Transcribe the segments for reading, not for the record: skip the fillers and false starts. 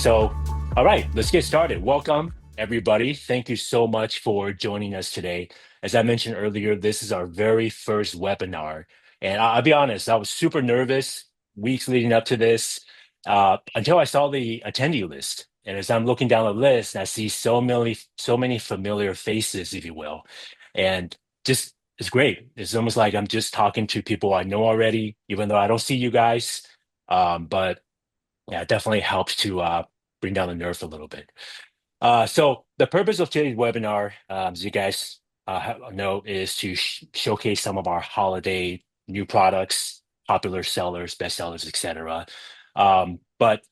So, all right, let's get started. Welcome, everybody. Thank you so much for joining us today. As I mentioned earlier, this is our very first webinar. And I'll be honest, I was super nervous weeks leading up to this until I saw the attendee list. And as I'm looking down the list, I see so many familiar faces, if you will. And just it's great. It's almost like I'm just talking to people I know already, even though I don't see you guys. But yeah, it definitely helps to bring down the nerve a little bit. So the purpose of today's webinar, as you guys know, is to showcase some of our holiday new products, popular sellers, best sellers, etc. But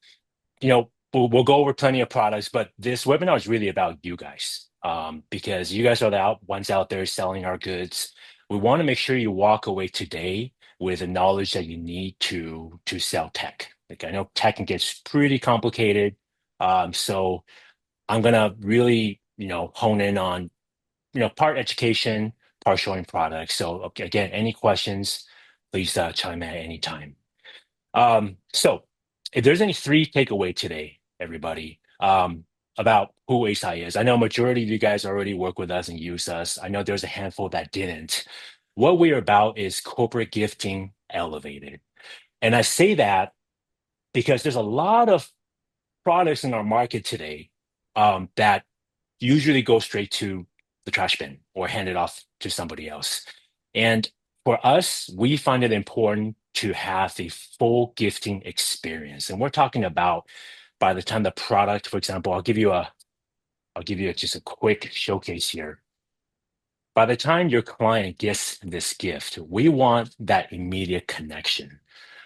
we'll go over plenty of products, but this webinar is really about you guys, because you guys are the ones out there selling our goods. We want to make sure you walk away today with the knowledge that you need to sell tech. Like I know tech can get pretty complicated, so I'm gonna really hone in on part education, part showing products. So okay, again, any questions, please chime in at any time. So if there's any three takeaway today, everybody, about who ASI is, I know majority of you guys already work with us and use us. I know there's a handful that didn't. What we're about is corporate gifting elevated. And I say that because there's a lot of products in our market today that usually go straight to the trash bin or hand it off to somebody else. And for us, we find it important to have the full gifting experience. And we're talking about by the time the product, for example, I'll give you just a quick showcase here. By the time your client gets this gift, we want that immediate connection.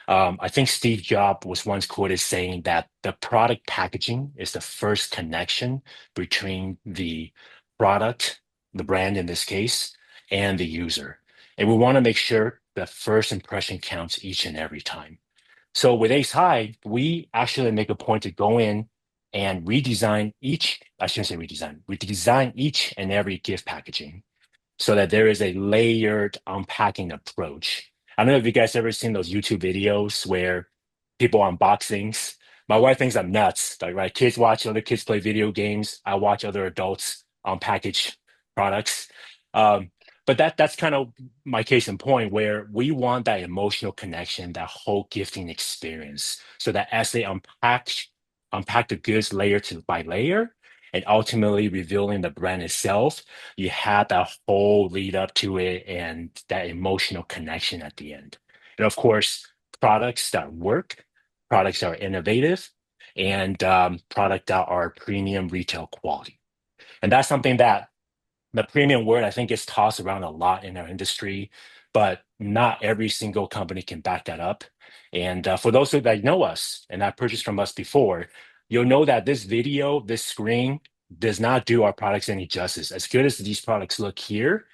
I think Steve Jobs was once quoted saying that the product packaging is the first connection between the product, the brand in this case, and the user. And we want to make sure the first impression counts each and every time. So with Ace High, we actually make a point to go in and redesign each, I shouldn't say redesign, we design each and every gift packaging so that there is a layered unpacking approach. I don't know if you guys ever seen those YouTube videos where people unbox things. My wife thinks I'm nuts. Like, right, kids watch other kids play video games. I watch other adults unpackage products. Um, but that's kind of my case in point, where we want that emotional connection, that whole gifting experience, so that as they unpack the goods by layer, and ultimately revealing the brand itself, you had that whole lead up to it and that emotional connection at the end. And of course, products that work, products that are innovative, and product that are premium retail quality. And that's something that the premium word I think gets tossed around a lot in our industry, but not every single company can back that up. And for those that know us and have purchased from us before, you'll know that this video, this screen, does not do our products any justice. As good as these products look here,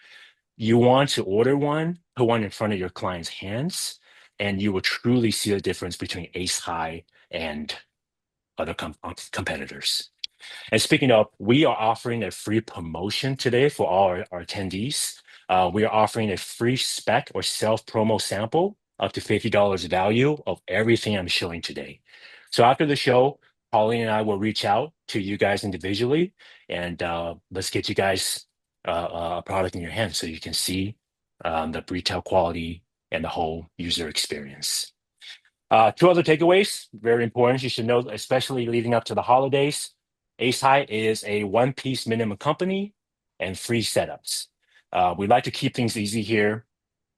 you want to order one, put one in front of your client's hands, and you will truly see the difference between Ace High and other competitors. And speaking of, we are offering a free promotion today for all our attendees. We are offering a free spec or self promo sample up to $50 value of everything I'm showing today. So after the show, Pauline and I will reach out to you guys individually, and let's get you guys a product in your hands so you can see the retail quality and the whole user experience. Two other takeaways, very important. You should know, especially leading up to the holidays. Ace High is a one-piece minimum company and free setups. We like to keep things easy here.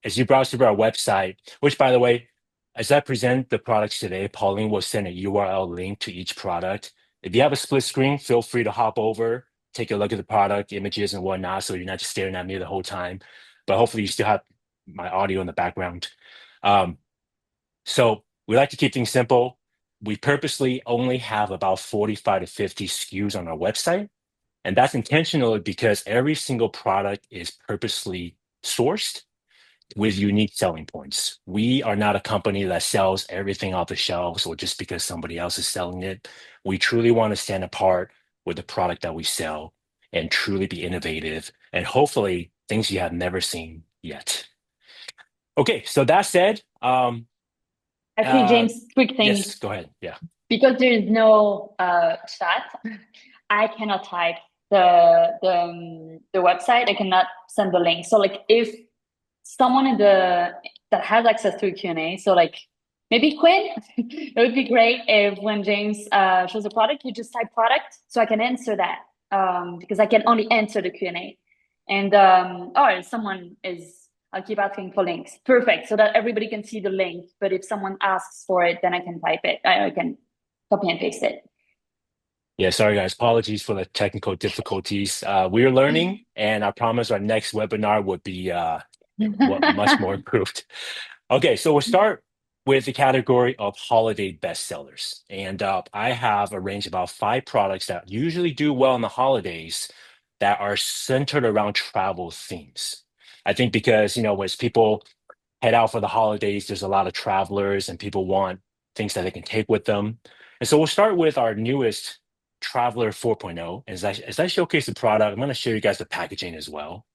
As you browse through our website, which by the way, as I present the products today, Pauline will send a URL link to each product. If you have a split screen, feel free to hop over, take a look at the product, images and whatnot, so you're not just staring at me the whole time. But hopefully you still have my audio in the background. So we like to keep things simple. We purposely only have about 45 to 50 SKUs on our website. And that's intentional because every single product is purposely sourced with unique selling points. We are not a company that sells everything off the shelves or just because somebody else is selling it. We truly want to stand apart with the product that we sell and truly be innovative and hopefully things you have never seen yet. Okay, so that said, Actually, James, quick thing. yes, go ahead. Yeah. because there is no chat, I cannot type the website. I cannot send the link. So like if someone in the that has access to a Q&A, so like maybe Quinn, it would be great if when James shows a product, you just type product so I can answer that because I can only answer the Q&A. And or someone is I'll keep asking for links. Perfect. So that everybody can see the link. But if someone asks for it, then I can type it. I can copy and paste it. Yeah, sorry guys. Apologies for the technical difficulties. We are learning, and I promise our next webinar would be much more improved. Okay, so we'll start with the category of holiday bestsellers. And I have arranged about 5 products that usually do well in the holidays that are centered around travel themes. I think because, as people head out for the holidays, there's a lot of travelers and people want things that they can take with them. And so we'll start with our newest Traveler 4.0. As I showcase the product, I'm going to show you guys the packaging as well.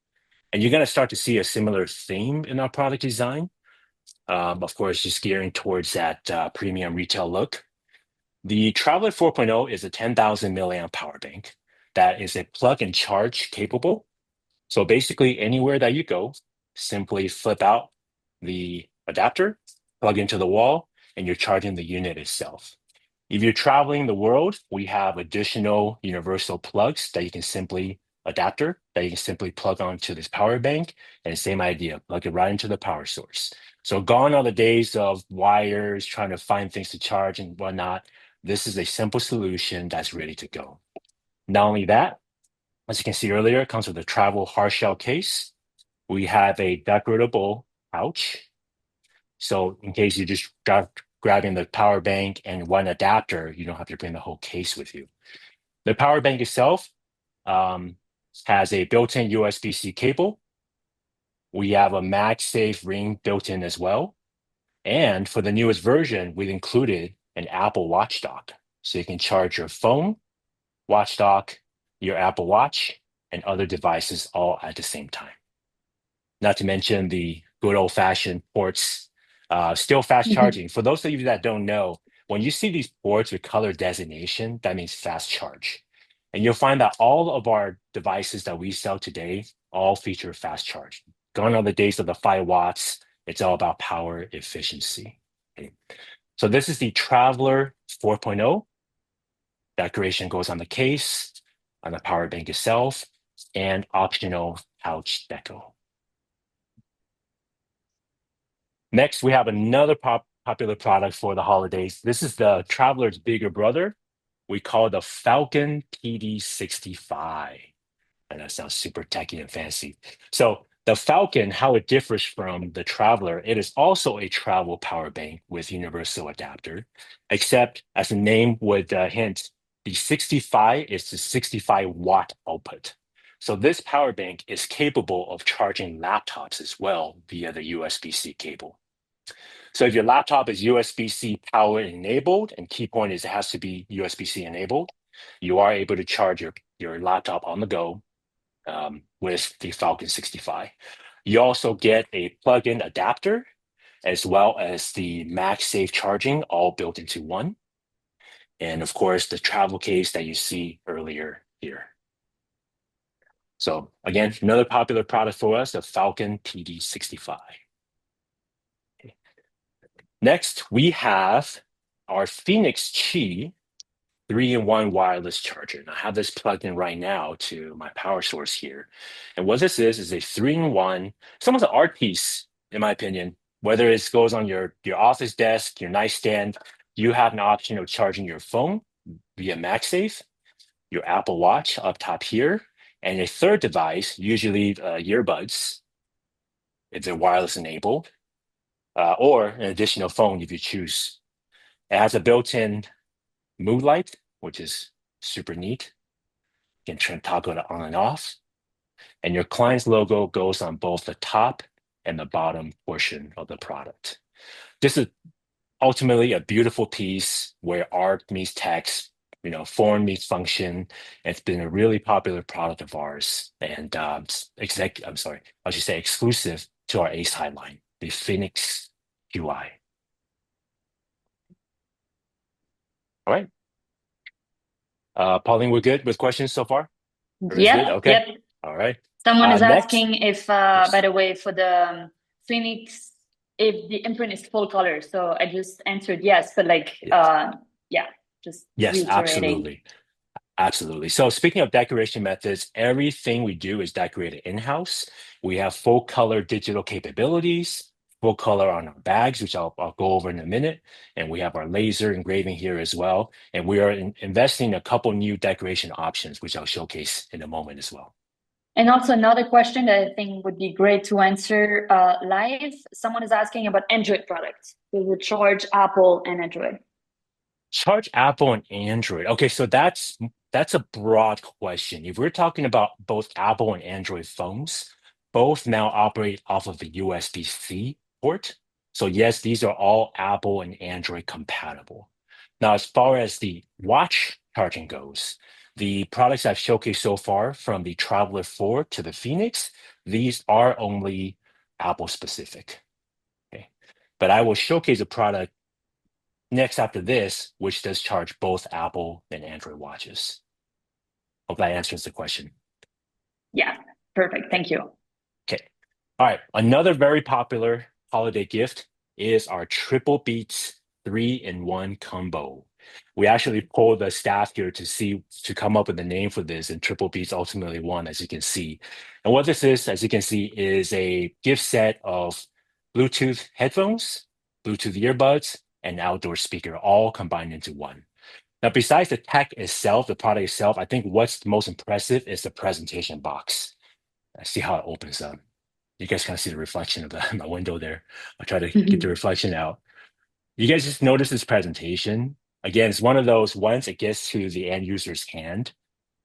And you're going to start to see a similar theme in our product design. Of course, just gearing towards that premium retail look. The Traveler 4.0 is a 10,000 milliamp power bank that is a plug and charge capable. So basically, anywhere that you go, simply flip out the adapter, plug into the wall, and you're charging the unit itself. If you're traveling the world, we have additional universal plugs that you can simply adapter that you can simply plug onto this power bank, and same idea, plug it right into the power source. So gone are the days of wires trying to find things to charge and whatnot. This is a simple solution that's ready to go. Not only that, as you can see earlier, it comes with a travel hard shell case. We have a decoratable pouch. So in case you just grabbing the power bank and one adapter, you don't have to bring the whole case with you. The power bank itself um, has a built-in USB-C cable. We have a MagSafe ring built in as well. And for the newest version, we've included an Apple Watch dock. So you can charge your phone, watch dock, your Apple Watch, and other devices all at the same time. Not to mention the good old-fashioned ports, still fast charging. For those of you that don't know, when you see these ports with color designation, that means fast charge. And you'll find that all of our devices that we sell today all feature fast charge. Gone are the days of the 5 watts. It's all about power efficiency. Okay. So this is the Traveler 4.0. Decoration goes on the case, on the power bank itself, and optional pouch deco. Next, we have another popular product for the holidays. This is the Traveler's bigger brother. We call it the Falcon PD65. And that sounds super techy and fancy. So the Falcon, how it differs from the Traveler, it is also a travel power bank with universal adapter, except as the name would hint, the 65 is the 65-watt output. So this power bank is capable of charging laptops as well via the USB-C cable. So if your laptop is USB-C power enabled, and key point is it has to be USB-C enabled, you are able to charge your laptop on the go with the Falcon 65. You also get a plug-in adapter as well as the MagSafe charging all built into one. And of course, the travel case that you see earlier here. So again, another popular product for us, the Falcon PD65. Next, we have our Phoenix Qi 3-in-1 wireless charger. And I have this plugged in right now to my power source here. And what this is a 3-in-1, it's almost an art piece, in my opinion. Whether it goes on your office desk, your nightstand, you have an option of charging your phone via MagSafe, your Apple Watch up top here, and a third device, usually earbuds, if they're wireless enabled, or an additional phone if you choose. It has a built-in mood light, which is super neat. You can turn toggle it on and off. And your client's logo goes on both the top and the bottom portion of the product. This is ultimately a beautiful piece where art meets text, form meets function. It's been a really popular product of ours, and I should say exclusive to our Ace High line, the Phoenix UI. All right. Pauline, we're good with questions so far? Everybody's Yep, good? Okay. yep. All right. Someone is Next. asking if, by Yes. the way, for the Phoenix, if the imprint is full color. So I just answered yes, but like, Yes. yeah, just Yes, reiterating. absolutely. Absolutely. So speaking of decoration methods, everything we do is decorated in-house. We have full color digital capabilities, full color on our bags, which I'll go over in a minute. And we have our laser engraving here as well. And we are investing in a couple new decoration options, which I'll showcase in a moment as well. And also another question that I think would be great to answer live. Someone is asking about Android products. Does it charge Apple and Android? Charge Apple and Android. Okay, so that's a broad question. If we're talking about both Apple and Android phones, both now operate off of the USB-C port. So yes, these are all Apple and Android compatible. Now, as far as the watch charging goes, the products I've showcased so far, from the Traveler 4 to the Phoenix, these are only Apple specific. Okay. But I will showcase a product next after this, which does charge both Apple and Android watches. Hope that answers the question. Yeah, perfect. Okay. Thank you. Okay. All right. Another very popular holiday gift is our Triple Beats 3-in-1 combo. We actually polled the staff here to come up with a name for this, and Triple Beats ultimately won, as you can see. And what this is, as you can see, is a gift set of Bluetooth headphones, Bluetooth earbuds, and outdoor speaker all combined into one. Now, besides the tech itself, the product itself, I think what's most impressive is the presentation box. See how it opens up. You guys kind of see the reflection of my window there. I'll try to get the reflection out. You guys just notice this presentation. Again, it's one of those, once it gets to the end user's hand,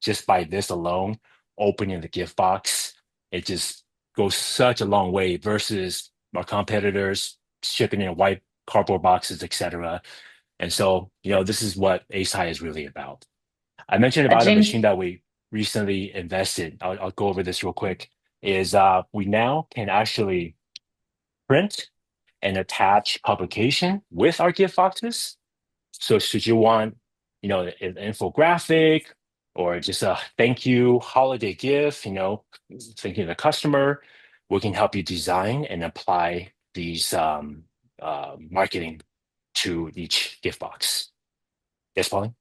just by this alone, opening the gift box, it just goes such a long way versus our competitors shipping in white cardboard boxes, etc. And so, this is what Ace High is really about. I mentioned about a James, machine that we recently invested. I'll go over this real quick. Is we now can actually print and attach publication with our gift boxes. So should you want, an infographic or just a thank you holiday gift, thanking the customer, we can help you design and apply these marketing to each gift box. Yes, Pauline?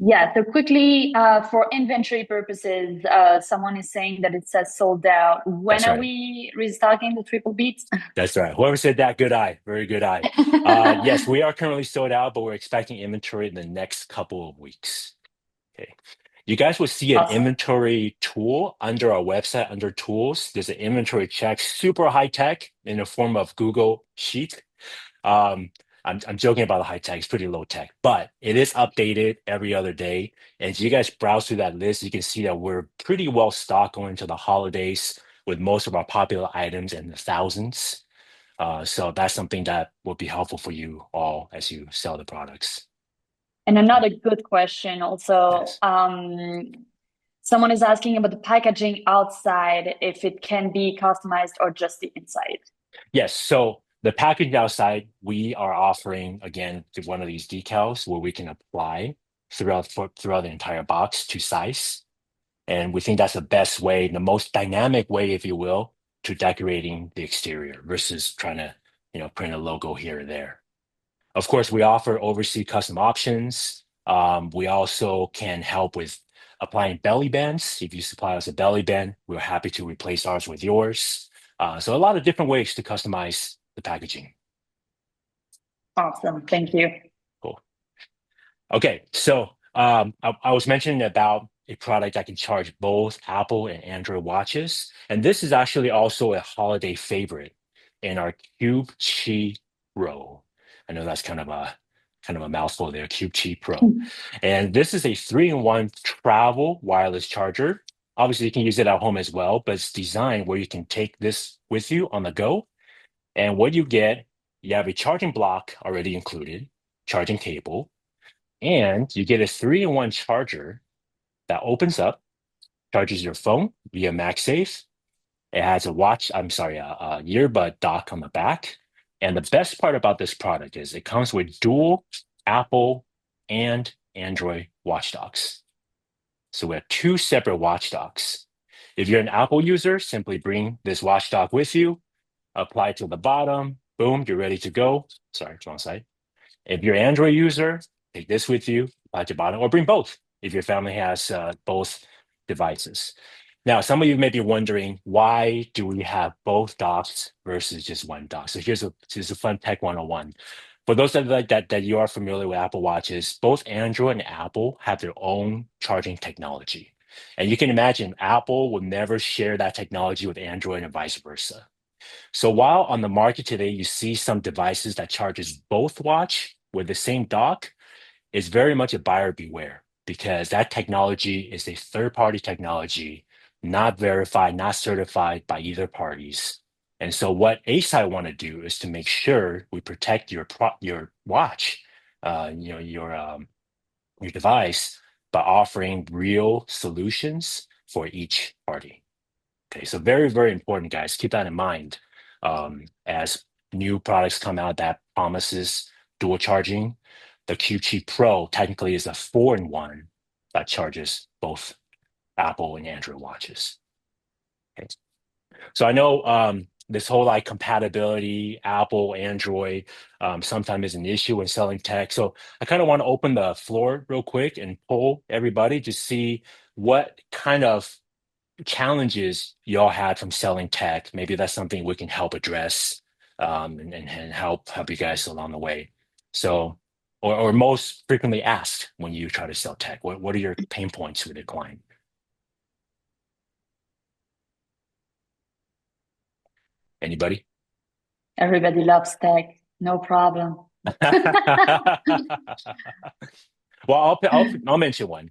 yeah, so quickly, for inventory purposes, someone is saying that it says sold out. When That's are right. we restocking the triple beats? That's right. Whoever said that, good eye. Very good eye. Yes, we are currently sold out, but we're expecting inventory in the next couple of weeks. Okay. You guys will see an Awesome. inventory tool under our website, under tools. There's an inventory check, super high tech in the form of Google Sheet. Um, I'm joking about the high tech, it's pretty low tech, but it is updated every other day. And as you guys browse through that list, you can see that we're pretty well stocked going into the holidays with most of our popular items in the thousands. So that's something that will be helpful for you all as you sell the products. And another good question also, Yes. someone is asking about the packaging outside, if it can be customized or just the inside. Yes. So the packaging outside, we are offering again one of these decals where we can apply throughout the entire box to size. And we think that's the best way, the most dynamic way, if you will, to decorating the exterior versus trying to, print a logo here or there. Of course, we offer overseas custom options. We also can help with applying belly bands. If you supply us a belly band, we're happy to replace ours with yours. So a lot of different ways to customize the packaging. Awesome. Thank you. Cool. Okay, so I was mentioning about a product that can charge both Apple and Android watches, and this is actually also a holiday favorite in our Cube Chi Pro. I know that's kind of a mouthful there, Cube Chi Pro. And this is a 3-in-1 travel wireless charger. Obviously, you can use it at home as well, but it's designed where you can take this with you on the go. And what you get, you have a charging block already included, charging cable, and you get a 3-in-1 charger that opens up, charges your phone via MagSafe. It has a earbud dock on the back. And the best part about this product is it comes with dual Apple and Android watchdogs. So we have two separate watchdogs. If you're an Apple user, simply bring this watchdog with you, apply it to the bottom, boom, you're ready to go. Sorry, wrong side. If you're an Android user, take this with you, apply to the bottom, or bring both if your family has both devices. Now, some of you may be wondering, why do we have both docks versus just one dock? So here's a fun tech 101. For those that you are familiar with Apple Watches, both Android and Apple have their own charging technology. And you can imagine Apple will never share that technology with Android and vice versa. So while on the market today, you see some devices that charges both watch with the same dock, it's very much a buyer beware because that technology is a third-party technology, not verified, not certified by either parties. And so what ASI want to do is to make sure we protect your watch, your device by offering real solutions for each party. Okay, so very, very important, guys. Keep that in mind as new products come out that promises dual charging. The Q-Chi Pro technically is a four-in-one that charges both Apple and Android watches. Okay. So I know this whole like compatibility, Apple, Android, sometimes is an issue when selling tech. So I kind of want to open the floor real quick and poll everybody to see what kind of challenges y'all had from selling tech. Maybe that's something we can help address and help you guys along the way. So, or most frequently asked when you try to sell tech, what are your pain points with a client? Anybody? Everybody loves tech. No problem. Well, I'll mention one.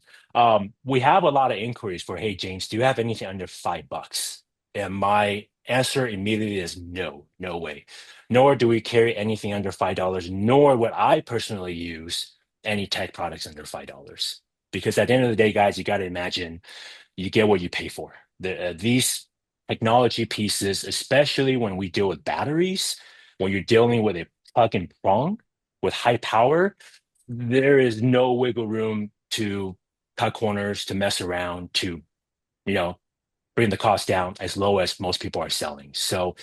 We have a lot of inquiries for, hey, James, do you have anything under $5? And my answer immediately is no, no way. Nor do we carry anything under $5, nor would I personally use any tech products under $5. Because at the end of the day, guys, you got to imagine you get what you pay for. These technology pieces, especially when we deal with batteries, when you're dealing with a plug and prong with high power, there is no wiggle room to cut corners, to mess around, to, you know, bring the cost down as low as most people are selling. So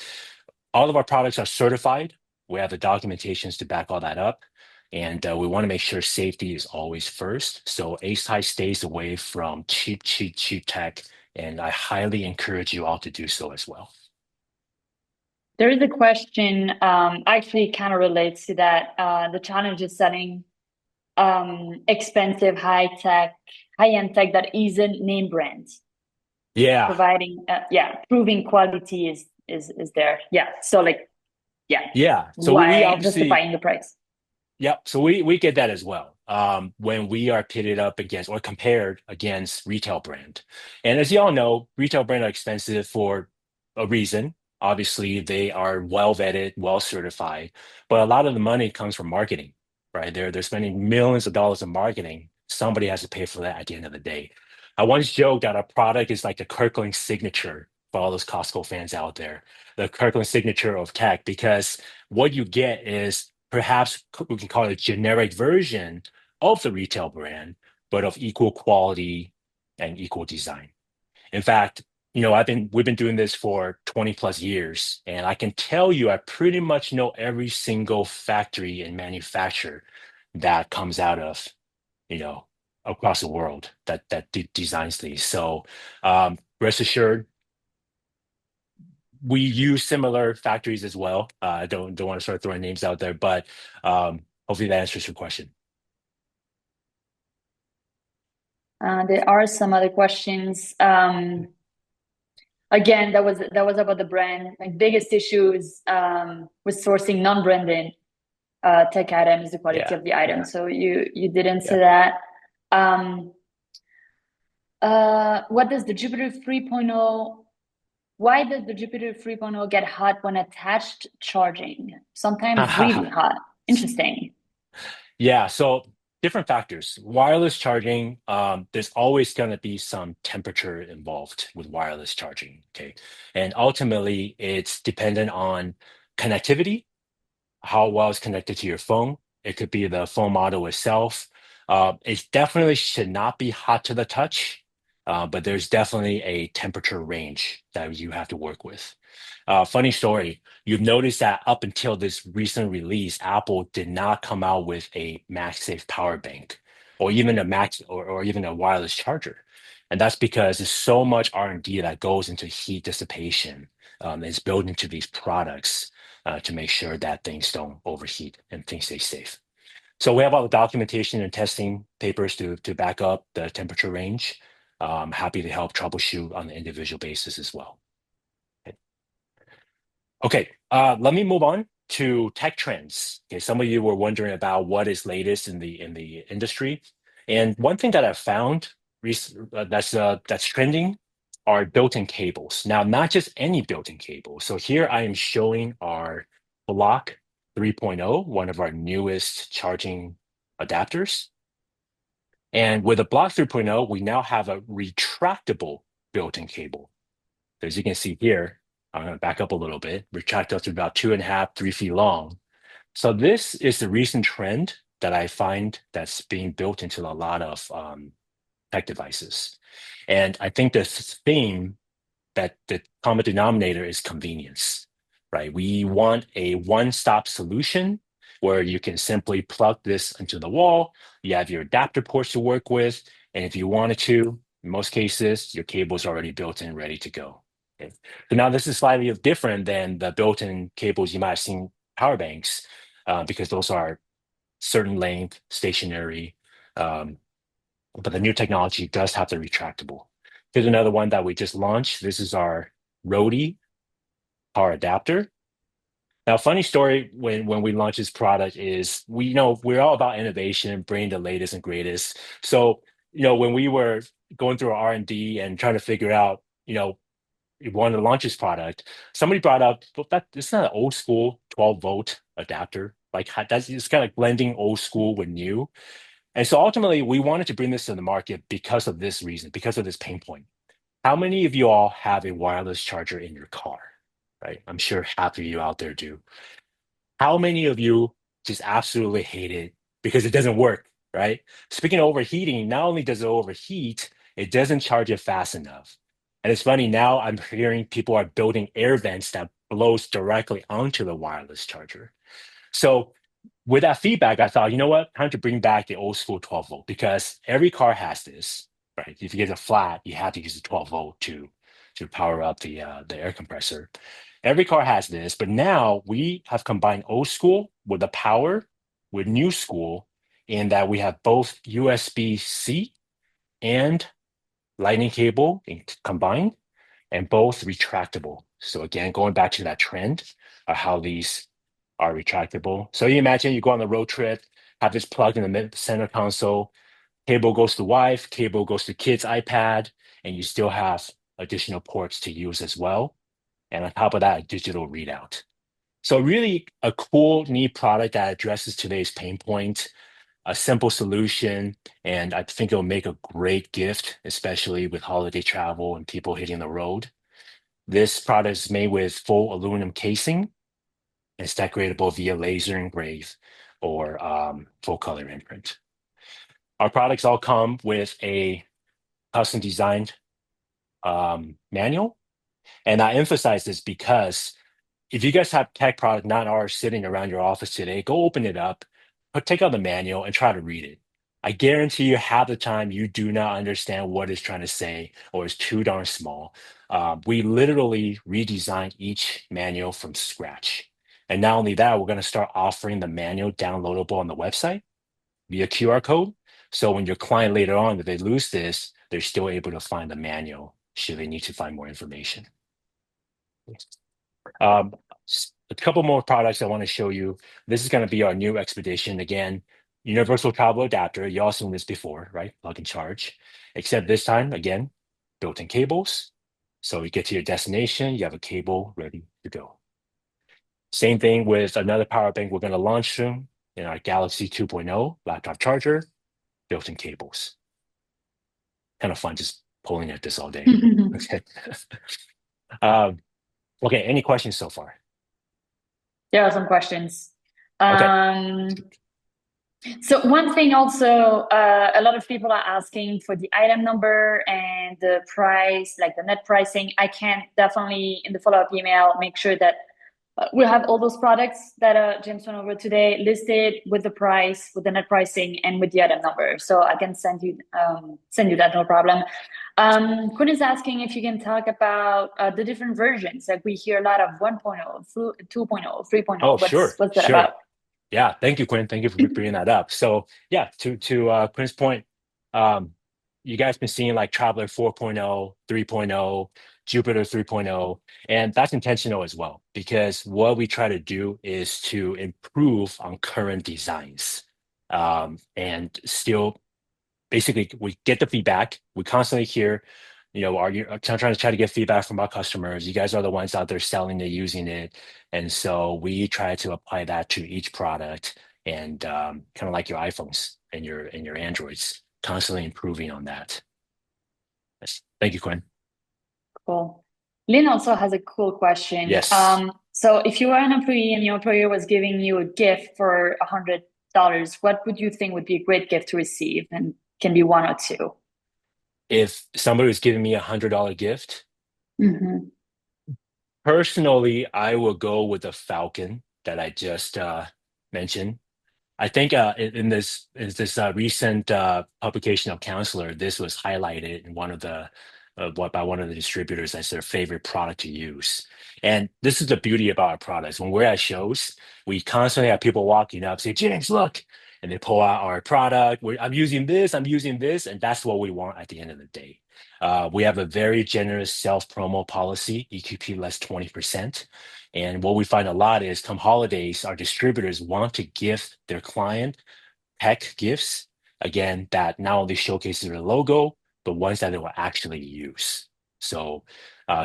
all of our products are certified. We have the documentations to back all that up. And we want to make sure safety is always first. So ASI stays away from cheap, cheap, cheap tech. And I highly encourage you all to do so as well. There is a question, actually kind of relates to that. The challenge is selling expensive, high-end tech that isn't name brand, Yeah. providing, proving quality is there. Yeah. So like, yeah, Yeah. So we why obviously, justifying the price? yep. So we get that as well. When we are pitted up against or compared against retail brand. And as you all know, retail brand are expensive for a reason. Obviously, they are well vetted, well certified, but a lot of the money comes from marketing, right? They're spending millions of dollars in marketing. Somebody has to pay for that at the end of the day. I once joked that our product is like the Kirkland signature for all those Costco fans out there, the Kirkland signature of tech, because what you get is perhaps we can call it a generic version of the retail brand, but of equal quality and equal design. In fact, we've been doing this for 20 plus years, and I can tell you I pretty much know every single factory and manufacturer that comes out of, you know, across the world that designs these. So rest assured, we use similar factories as well. I don't want to start throwing names out there, but hopefully that answers your question. There are some other questions. Again, that was about the brand. Like biggest issues with sourcing non-branded tech items, the quality Yeah, of the item. yeah, So you did answer yeah. that. Um, what does the Jupiter 3.0? Why does the Jupiter 3.0 get hot when attached charging? Sometimes really hot. Interesting. Yeah, so different factors. Wireless charging, there's always going to be some temperature involved with wireless charging. Okay. And ultimately, it's dependent on connectivity, how well it's connected to your phone. It could be the phone model itself. It definitely should not be hot to the touch, but there's definitely a temperature range that you have to work with. Funny story, you've noticed that up until this recent release, Apple did not come out with a MagSafe power bank or even a max or even a wireless charger. And that's because there's so much R&D that goes into heat dissipation, is built into these products to make sure that things don't overheat and things stay safe. So we have all the documentation and testing papers to back up the temperature range. Happy to help troubleshoot on an individual basis as well. Okay, let me move on to tech trends. Okay, some of you were wondering about what is latest in the industry, and one thing that I've found that's trending are built-in cables. Now, not just any built-in cable. So here I am showing our Block 3.0, one of our newest charging adapters. And with the Block 3.0, we now have a retractable built-in cable. As you can see here, I'm going to back up a little bit, retract up to about 2.5, 3 feet long. So this is the recent trend that I find that's being built into a lot of tech devices. And I think the theme that the common denominator is convenience, right? We want a one-stop solution where you can simply plug this into the wall. You have your adapter ports to work with, and if you wanted to, in most cases, your cable's already built in, ready to go. Okay. So now this is slightly different than the built-in cables you might have seen power banks, because those are certain length, stationary, um, but the new technology does have the retractable. Here's another one that we just launched. This is our Rode power adapter. Now, funny story when we launched this product is we're all about innovation, bringing the latest and greatest. So when we were going through our R&D and trying to figure out we wanted to launch this product, somebody brought up, "Well, that it's not an old school 12-volt adapter. Like that's it's kind of like blending old school with new." And so ultimately, we wanted to bring this to the market because of this reason, because of this pain point. How many of you all have a wireless charger in your car? Right? I'm sure half of you out there do. How many of you just absolutely hate it because it doesn't work, right? Speaking of overheating, not only does it overheat, it doesn't charge it fast enough. And it's funny, now I'm hearing people are building air vents that blows directly onto the wireless charger. So with that feedback, I thought, you know what, time to bring back the old school 12 volt because every car has this, right? If you get a flat, you have to use the 12 volt to power up the air compressor. Every car has this, but now we have combined old school with the power with new school in that we have both USB-C and lightning cable combined and both retractable. So again, going back to that trend of how these are retractable. So you imagine you go on a road trip, have this plugged in the center console, cable goes to wife, cable goes to kid's iPad, and you still have additional ports to use as well. And on top of that, a digital readout. So really a cool, neat product that addresses today's pain point, a simple solution, and I think it'll make a great gift, especially with holiday travel and people hitting the road. This product is made with full aluminum casing. It's decoratable via laser engrave or full color imprint. Our products all come with a custom designed manual. And I emphasize this because if you guys have tech product, not ours, sitting around your office today, go open it up, take out the manual and try to read it. I guarantee you half the time you do not understand what it's trying to say or it's too darn small. We literally redesigned each manual from scratch. And not only that, we're going to start offering the manual downloadable on the website via QR code. So when your client later on, if they lose this, they're still able to find the manual should they need to find more information. Um, a couple more products I want to show you. This is going to be our new Expedition. Again, universal travel adapter. You all seen this before, right? Plug and charge. Except this time, again, built-in cables. So you get to your destination, you have a cable ready to go. Same thing with another power bank we're going to launch soon in our Galaxy 2.0 laptop charger, built-in cables. Kind of fun just pulling at this all day. Okay. um, okay, any questions so far? There are some questions. Okay. Um, So one thing also, a lot of people are asking for the item number and the price, like the net pricing. I can definitely in the follow-up email make sure that we have all those products that James went over today listed with the price, with the net pricing, and with the item number. So I can send you that, no problem. Quinn is asking if you can talk about the different versions. Like we hear a lot of 1.0, 2.0, Oh, 3.0. sure, What's that sure. about? Yeah, thank you, Quinn. Thank you for bringing that up. So yeah, to Quinn's point, um, you guys been seeing like Traveler 4.0, 3.0, Jupiter 3.0, and that's intentional as well because what we try to do is to improve on current designs, and still basically we get the feedback. We constantly hear, are you trying to get feedback from our customers? You guys are the ones out there selling it, using it, and so we try to apply that to each product, and kind of like your iPhones and your Androids, constantly improving on that. Yes. Thank you, Quinn. Cool. Lynn also has a cool question. Yes. So if you were an employee and your employer was giving you a gift for $100, what would you think would be a great gift to receive? And can be one or two. If somebody was giving me $100 gift, Hmm. personally, I will go with the Falcon that I just mentioned. I think in this recent publication of Counselor, this was highlighted in one of the what by one of the distributors as their favorite product to use. And this is the beauty about our products. When we're at shows, we constantly have people walking up, say, "James, look," and they pull out our product. I'm using this, and that's what we want at the end of the day. We have a very generous self promo policy, EQP less 20%. And what we find a lot is come holidays, our distributors want to gift their client tech gifts, again, that not only showcases their logo, but ones that they will actually use. So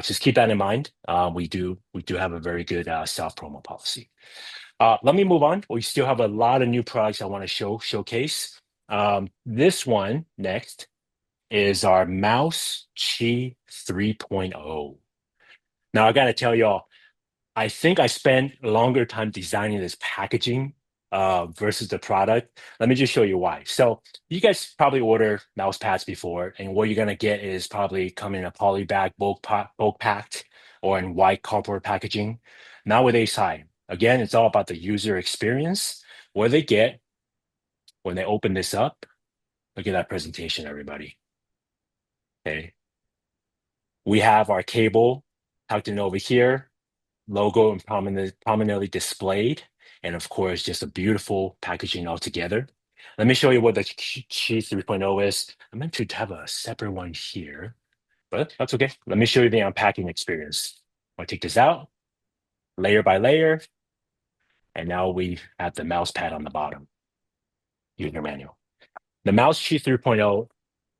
just keep that in mind. We do have a very good self promo policy. Let me move on. We still have a lot of new products I want to showcase. This one next is our Mouse Chi 3.0. Now I got to tell y'all, I think I spent longer time designing this packaging versus the product. Let me just show you why. So you guys probably order mouse pads before, and what you're gonna get is probably come in a poly bag, bulk packed, or in white cardboard packaging. Now with Ace High, again, it's all about the user experience. What they get when they open this up, look at that presentation, everybody. Okay, we have our cable tucked in over here, logo and prominently displayed, and of course, just a beautiful packaging altogether. Let me show you what the Qi 3.0 is. I meant to have a separate one here, but that's okay. Let me show you the unpacking experience. I'll take this out, layer by layer, and now we have the mouse pad on the bottom, user manual. The Mouse Qi 3.0,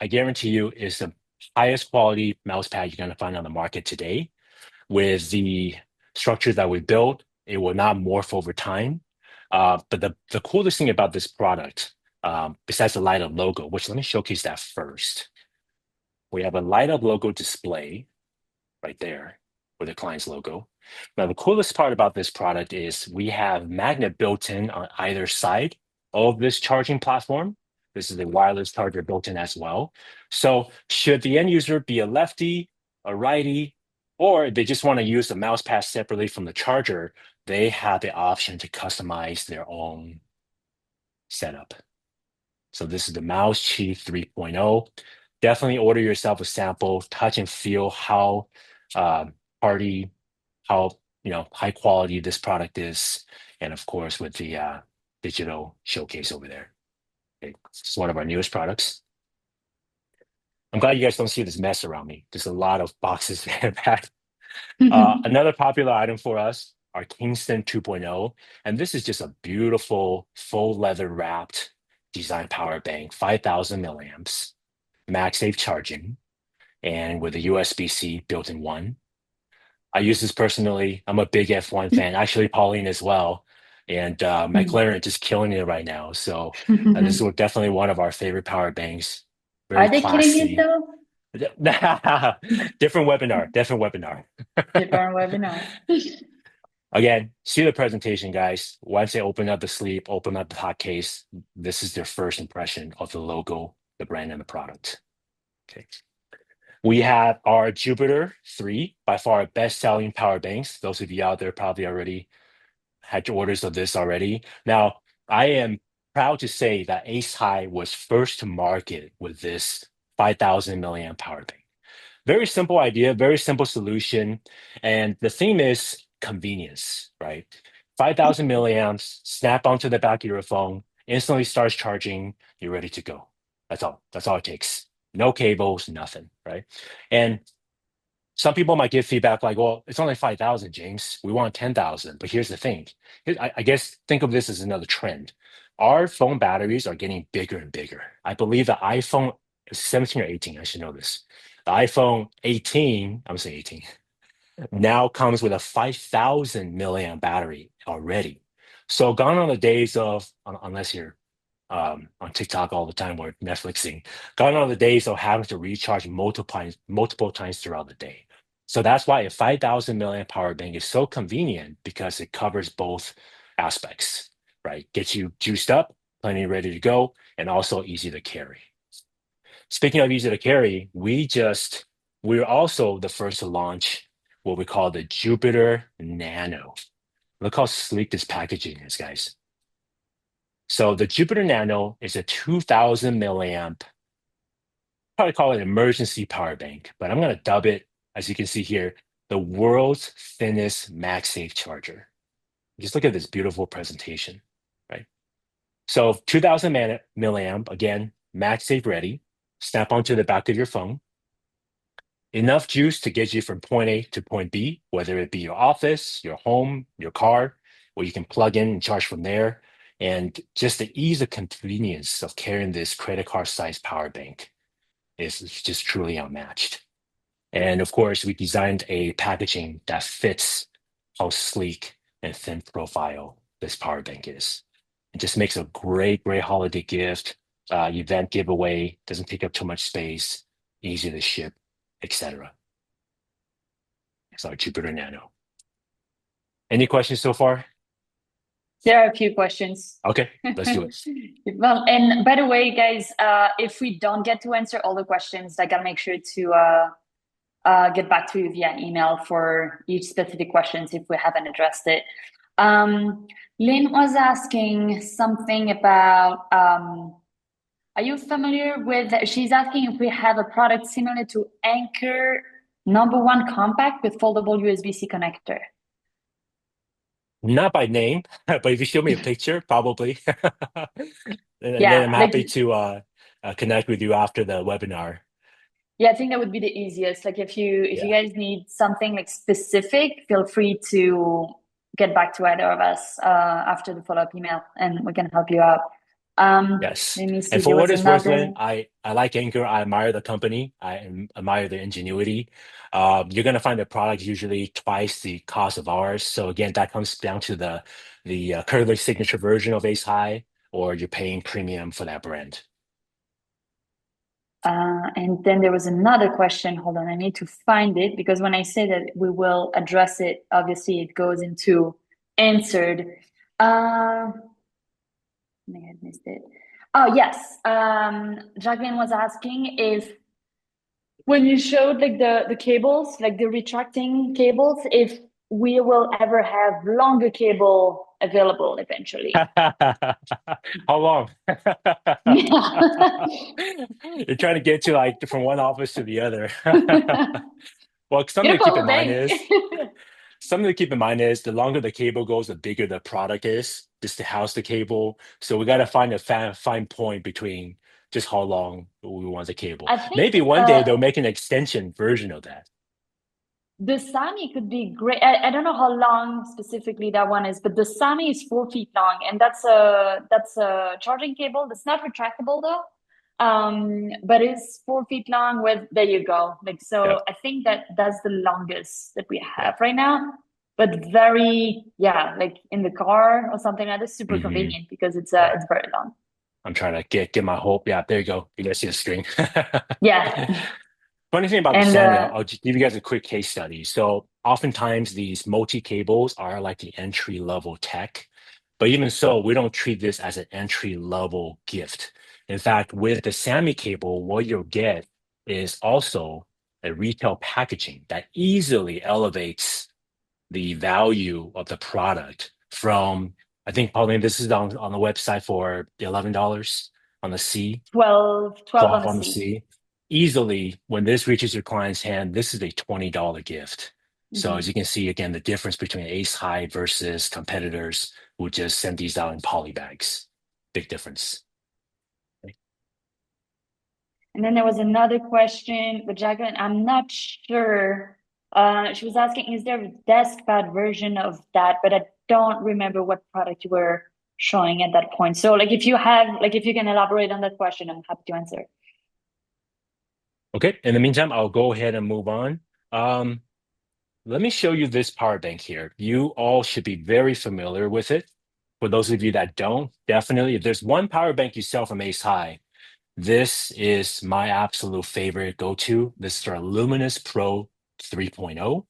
I guarantee you, is the highest quality mouse pad you're going to find on the market today. With the structure that we built, it will not morph over time. But the coolest thing about this product, besides the light up logo, which let me showcase that first. We have a light up logo display right there with the client's logo. Now, the coolest part about this product is we have magnet built in on either side of this charging platform. This is a wireless charger built in as well. So should the end user be a lefty, a righty, or they just want to use the mouse pad separately from the charger, they have the option to customize their own setup. So this is the Mouse Chi 3.0. Definitely order yourself a sample, touch and feel how uh, hardy, how high quality this product is, and of course with the digital showcase over there. Okay. It's one of our newest products. I'm glad you guys don't see this mess around me. There's a lot of boxes and packed. Another popular item for us, our Kingston 2.0, and this is just a beautiful full leather wrapped design power bank, 5,000 milliamps, MagSafe charging, and with a USB-C built-in one. I use this personally. I'm a big F1 fan, actually Pauline as well, and McLaren just killing it right now. So this is definitely one of our favorite power banks. Very Are they killing it classy. though? Different webinar. Different webinar. Different webinar. Again, see the presentation, guys. Once they open up the sleeve, open up the hot case, this is their first impression of the logo, the brand, and the product. Okay. We have our Jupiter 3, by far our best-selling power banks. Those of you out there probably already had your orders of this already. Now, I am proud to say that Ace High was first to market with this 5,000 milliamp power bank. Very simple idea, very simple solution. And the theme is convenience, right? 5,000 milliamps, snap onto the back of your phone, instantly starts charging, you're ready to go. That's all. That's all it takes. No cables, nothing, right? And some people might give feedback like, well, it's only 5,000, James. We want 10,000. But here's the thing. I guess think of this as another trend. Our phone batteries are getting bigger and bigger. I believe the iPhone 17 or 18, I should know this. The iPhone 18, I'm saying 18, now comes with a 5,000 milliamp battery already. So gone are the days of, unless you're on TikTok all the time or Netflixing, gone are the days of having to recharge multiple times throughout the day. So that's why a 5,000 milliamp power bank is so convenient because it covers both aspects, right? Gets you juiced up, plenty ready to go, and also easy to carry. Speaking of easy to carry, we're also the first to launch what we call the Jupiter Nano. Look how sleek this packaging is, guys. So the Jupiter Nano is a 2000 milliamp, probably call it emergency power bank, but I'm going to dub it, as you can see here, the world's thinnest MagSafe charger. Just look at this beautiful presentation, right? So 2000 milliamp, again, MagSafe ready, snap onto the back of your phone. Enough juice to get you from point A to point B, whether it be your office, your home, your car, where you can plug in and charge from there. And just the ease of convenience of carrying this credit card sized power bank is just truly unmatched. And of course, we designed a packaging that fits how sleek and thin profile this power bank is. It just makes a great, great holiday gift, event giveaway, doesn't take up too much space, easy to ship, etc. It's our Jupiter Nano. Any questions so far? There are a few questions. Okay, let's do it. Well, and by the way, guys, if we don't get to answer all the questions, I gotta make sure to get back to you via email for each specific questions if we haven't addressed it. Lynn was asking something about, are you familiar with, she's asking if we have a product similar to Anker #1 Compact with foldable USB-C connector. Not by name, but if you show me a picture, probably. And then Yeah, I'm like happy to connect with you after the webinar. yeah, I think that would be the easiest. Like if you Yeah. guys need something like specific, feel free to get back to either of us after the follow-up email and we can help you out. Yes. Let me And see, for there what was it's worth, another. Lynn, I like Anchor. I admire the company. Admire the ingenuity. You're gonna find the product usually twice the cost of ours. So again, that comes down to the Curly signature version of Ace High, or you're paying premium for that brand. And then there was another question. Hold on, I need to find it because when I say that we will address it, obviously it goes into answered. I may have missed it. Oh, yes. Jacqueline was asking if when you showed like the cables, like the retracting cables, if we will ever have longer cable available eventually. How long? Yeah. You're trying to get to like from one office to the other. Well, Get a whole day. something to keep in mind is the longer the cable goes, the bigger the product is, just to house the cable. So we got to find a fine point between just how long we want the cable. I think Maybe one day they'll make an extension version of that. the Sami could be great. I don't know how long specifically that one is, but the Sami is 4 feet long, and that's a charging cable. That's not retractable though. But it's 4 feet long with there you go. Like Yeah, so I think that that's the longest that we yeah. have right now. But very, yeah, like in the car or something like that, super Hmm. convenient because Yeah. it's very long. I'm trying to get my hope. Yeah, there you go. You guys see the screen. Yeah. Funny thing about the And SAMI, I'll just give you guys a quick case study. So oftentimes these multi-cables are like the entry level tech, but even so, we don't treat this as an entry level gift. In fact, with the SAMI cable, what you'll get is also a retail packaging that easily elevates the value of the product from, I think, Pauline, this is on the website for $11 on the C. 12 on 12 the on the C. C. Easily, when this reaches your client's hand, this is a $20 gift. So as Mhm. you can see, again, the difference between Ace High versus competitors who just send these out in poly bags. Big difference. And then there was another question, but Jacqueline, I'm not sure. She was asking, is there a desk pad version of that? But I don't remember what product you were showing at that point. So like if you have, like if you can elaborate on that question, I'm happy to answer. Okay, in the meantime, I'll go ahead and move on. Um, Let me show you this power bank here. You all should be very familiar with it. For those of you that don't, definitely, if there's one power bank you sell from Ace High, this is my absolute favorite go-to. This is our Luminous Pro 3.0.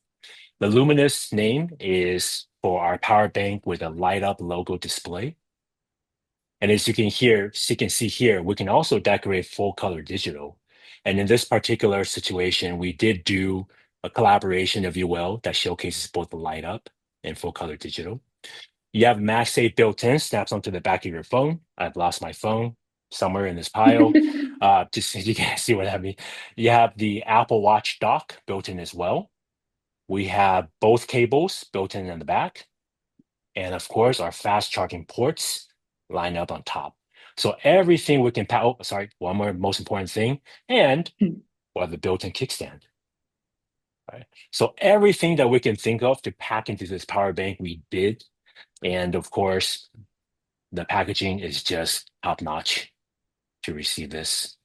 The Luminous name is for our power bank with a light up logo display. And as you can see here, we can also decorate full color digital. And in this particular situation, we did do a collaboration, if you will, that showcases both the light up and full color digital. You have MagSafe built in, snaps onto the back of your phone. I've lost my phone somewhere in this pile. Just so you can see what I mean. You have the Apple Watch dock built in as well. We have both cables built in the back. And of course, our fast charging ports line up on top. So everything we can oh, sorry, one more most important thing. And we have the built-in kickstand. Right. So everything that we can think of to pack into this power bank, we did. And of course, the packaging is just top notch to receive this.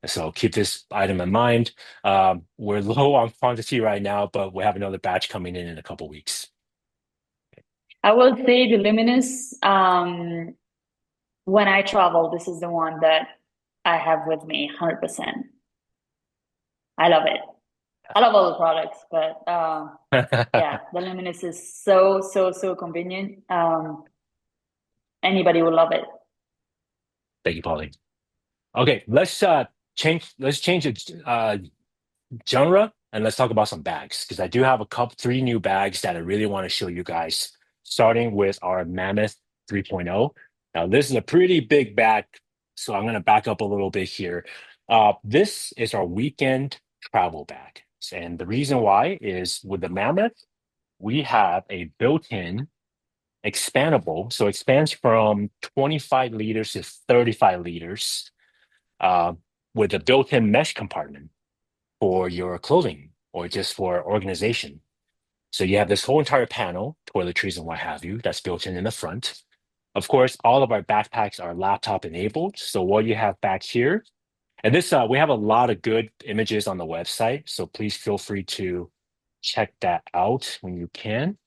So keep this item in mind. We're low on quantity right now, but we have another batch coming in a couple weeks. I will say the Luminous, when I travel, this is the one that I have with me 100%. I love it. I love all the products, but yeah, the Luminous is so, so, so convenient. Anybody will love it. Thank you, Polly. Okay, let's change the genre and let's talk about some bags because I do have a couple three new bags that I really want to show you guys, starting with our Mammoth 3.0. Now, this is a pretty big bag, so I'm going to back up a little bit here. This is our weekend travel bag. And the reason why is with the Mammoth, we have a built-in expandable, so it expands from 25 liters to 35 liters uh, with a built-in mesh compartment for your clothing or just for organization. So you have this whole entire panel, toiletries and what have you, that's built in the front. Of course, all of our backpacks are laptop enabled. So what you have back here, and this we have a lot of good images on the website, so please feel free to check that out when you can.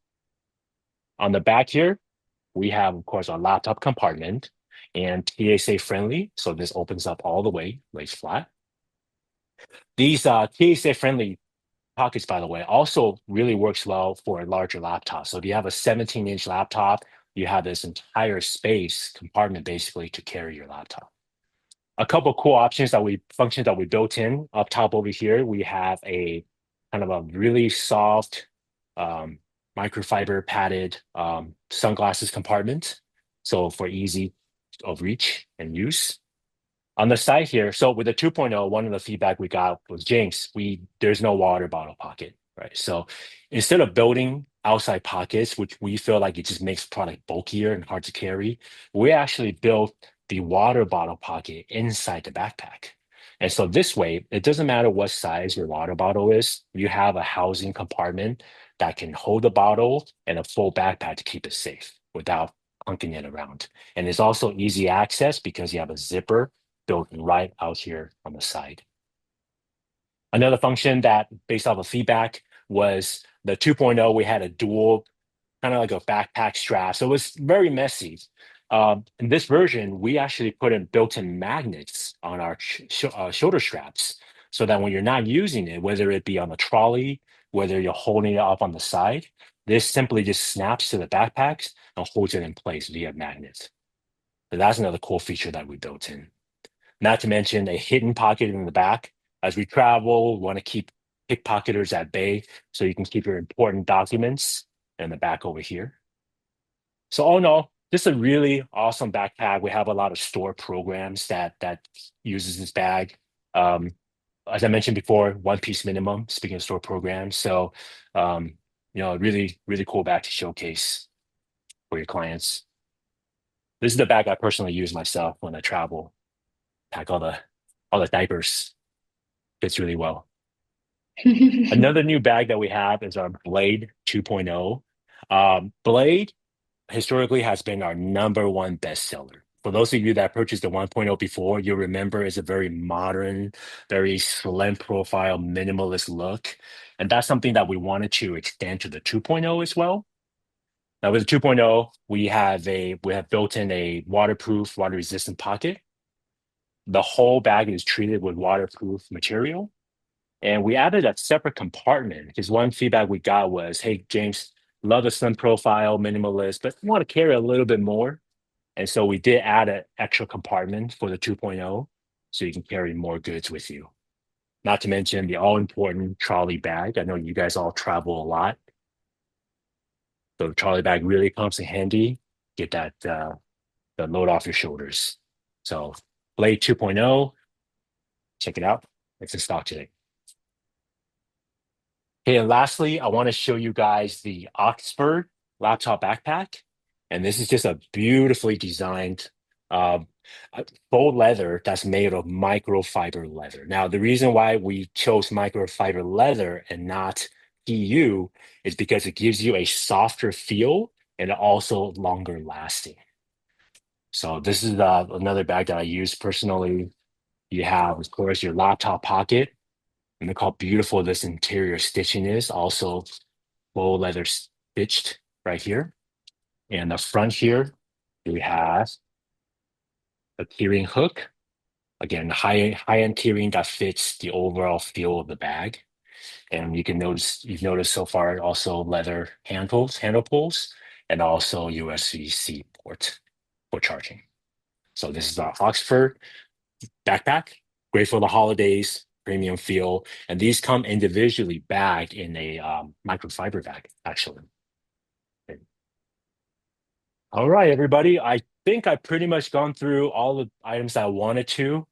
On the back here, we have, of course, our laptop compartment and TSA friendly. So this opens up all the way, lays flat. These TSA friendly pockets, by the way, also really works well for a larger laptop. So if you have a 17-inch laptop, you have this entire space compartment basically to carry your laptop. A couple cool functions that we built in up top over here. We have a kind of a really soft um, microfiber padded sunglasses compartment. So for easy of reach and use. On the side here, so with the 2.0, one of the feedback we got was James, there's no water bottle pocket, right? So instead of building outside pockets, which we feel like it just makes product bulkier and hard to carry, we actually built the water bottle pocket inside the backpack. And so this way, it doesn't matter what size your water bottle is, you have a housing compartment that can hold the bottle and a full backpack to keep it safe without hunking it around. And it's also easy access because you have a zipper built right out here on the side. Another function that, based off of feedback, was the 2.0. We had a dual, kind of like a backpack strap. So it was very messy. In this version, we actually put in built-in magnets on our shoulder straps. so that when you're not using it, whether it be on the trolley, whether you're holding it up on the side, this simply just snaps to the backpacks and holds it in place via magnets. So that's another cool feature that we built in. Not to mention a hidden pocket in the back. As we travel, we want to keep pickpocketers at bay, so you can keep your important documents in the back over here. So all in all, this is a really awesome backpack. We have a lot of store programs that uses this bag. Um, as I mentioned before, one piece minimum, speaking of store programs. So um, really, really cool bag to showcase for your clients. This is the bag I personally use myself when I travel, pack all the diapers. Fits really well. Another new bag that we have is our Blade 2.0. Blade historically has been our number one bestseller. For those of you that purchased the 1.0 before, you'll remember it's a very modern, very slim profile, minimalist look. And that's something that we wanted to extend to the 2.0 as well. Now with the 2.0, we have built in a waterproof, water resistant pocket. The whole bag is treated with waterproof material. And we added a separate compartment because one feedback we got was, hey, James, love the slim profile, minimalist, but want to carry a little bit more. And so we did add an extra compartment for the 2.0 so you can carry more goods with you. Not to mention the all important trolley bag. I know you guys all travel a lot. So the trolley bag really comes in handy. Get that the load off your shoulders. So Blade 2.0, check it out. It's in stock today. Okay, and lastly, I want to show you guys the Oxford laptop backpack. And this is just a beautifully designed uh, faux leather that's made of microfiber leather. Now, the reason why we chose microfiber leather and not PU is because it gives you a softer feel and also longer lasting. So this is another bag that I use personally. You have, of course, your laptop pocket. And look how beautiful this interior stitching is. Also, faux leather stitched right here. And the front here, we have a keyring hook. Again, high-end keyring that fits the overall feel of the bag. And you've noticed so far also leather handle pulls, and also USB-C port for charging. So this is our Oxford backpack, great for the holidays, premium feel. And these come individually bagged in a microfiber bag, actually. All right, everybody. I think I've pretty much gone through all the items I wanted to.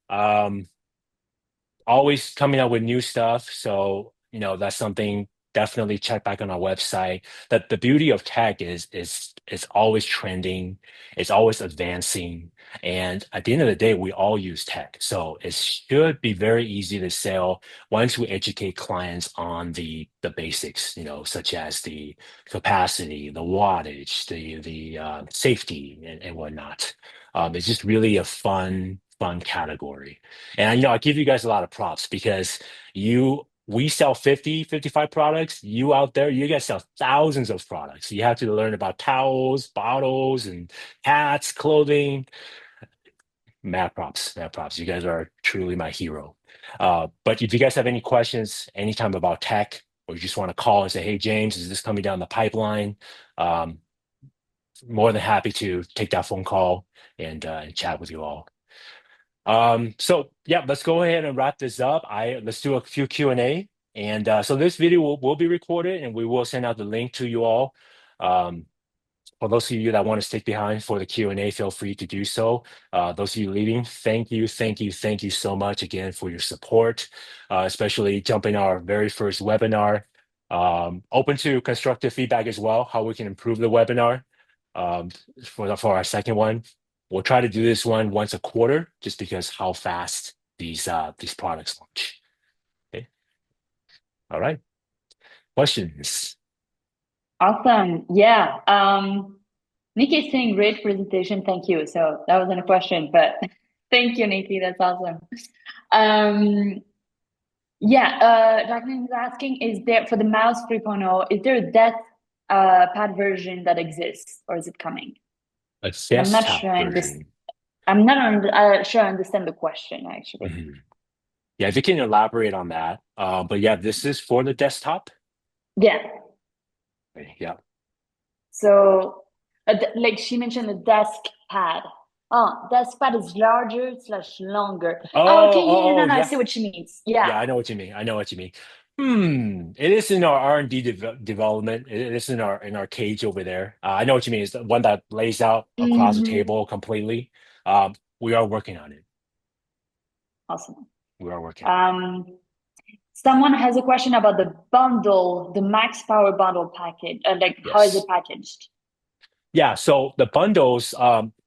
Always coming out with new stuff. So, that's something definitely check back on our website. That the beauty of tech is it's always trending, it's always advancing. And at the end of the day, we all use tech. So it should be very easy to sell once we educate clients on the basics, such as the capacity, the wattage, the safety and whatnot. It's just really a fun category. And I give you guys a lot of props because we sell 50, 55 products. You out there, you guys sell thousands of products. You have to learn about towels, bottles, and hats, clothing. Mad props, mad props. You guys are truly my hero. But if you guys have any questions anytime about tech, or you just want to call and say, hey, James, is this coming down the pipeline? Um, More than happy to take that phone call and chat with you all. So yeah, let's go ahead and wrap this up. Let's do a few Q&A. And so this video will be recorded and we will send out the link to you all. Um, for those of you that want to stick behind for the Q&A, feel free to do so. Those of you leaving, thank you, thank you, thank you so much again for your support, especially jumping our very first webinar. Open to constructive feedback as well, how we can improve the webinar um, for our second one. We'll try to do this one once a quarter, just because how fast these products launch. Okay. All right. Questions? Awesome. Yeah. Nikki is saying great presentation. Thank you. So that wasn't a question, but thank you, Nikki. That's awesome. Um, yeah, Jacqueline is asking, is there for the mouse 3.0, is there a death pad version that exists or is it coming? A And I'm not desktop sure version. I'm not sure I understand the question actually. Mhm. Yeah, if you can elaborate on that. But yeah, this is for the desktop. Yeah. Okay, yeah. So, like she mentioned, the desk pad. Oh, desk pad is larger slash longer. Oh, okay. Yeah, no, Oh, no, I yeah. see what she means. Yeah. Yeah, I know what you mean. I know what you mean. It is in our R&D development. It is in our cage over there. I know what you mean. It's the one that lays out across the Hmm. table completely. We are working on it. Awesome. We are working on it. Um, Someone has a question about the bundle, the Max Power bundle package. Like, how is it Yes. packaged? Yeah, so the bundles,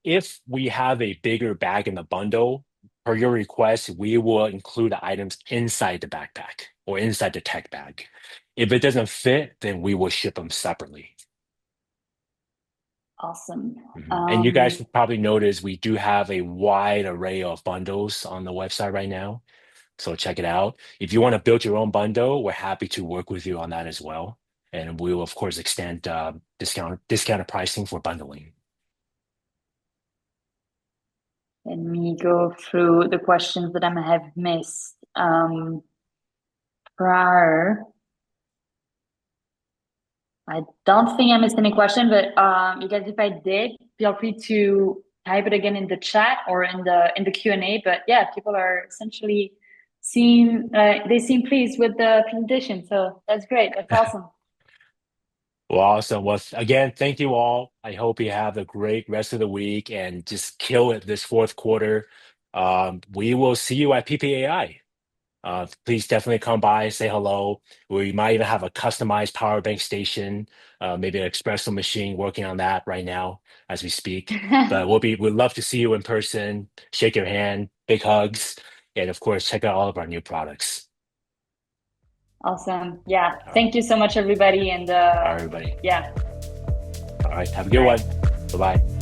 if we have a bigger bag in the bundle, per your request, we will include the items inside the backpack or inside the tech bag. If it doesn't fit, then we will ship them separately. Awesome. And you guys probably noticed we do have a wide array of bundles on the website right now. So check it out. If you want to build your own bundle, we're happy to work with you on that as well. And we will, of course, extend discounted pricing for bundling. Let me go through the questions that I may have missed. Prior, I don't think I missed any question, but you guys, if I did, feel free to type it again in the chat or in the Q&A. But yeah, people are essentially they seem pleased with the presentation, so that's great. That's awesome. Well, awesome. Well, again, thank you all. I hope you have a great rest of the week and just kill it this fourth quarter. We will see you at PPAI. Please definitely come by, say hello. We might even have a customized power bank station, maybe an espresso machine, working on that right now as we speak. But we'd love to see you in person, shake your hand, big hugs, and of course, check out all of our new products. Awesome. Yeah. All right, Thank you so much, everybody. And all right, everybody. yeah, All right, have a good one. bye. Bye bye.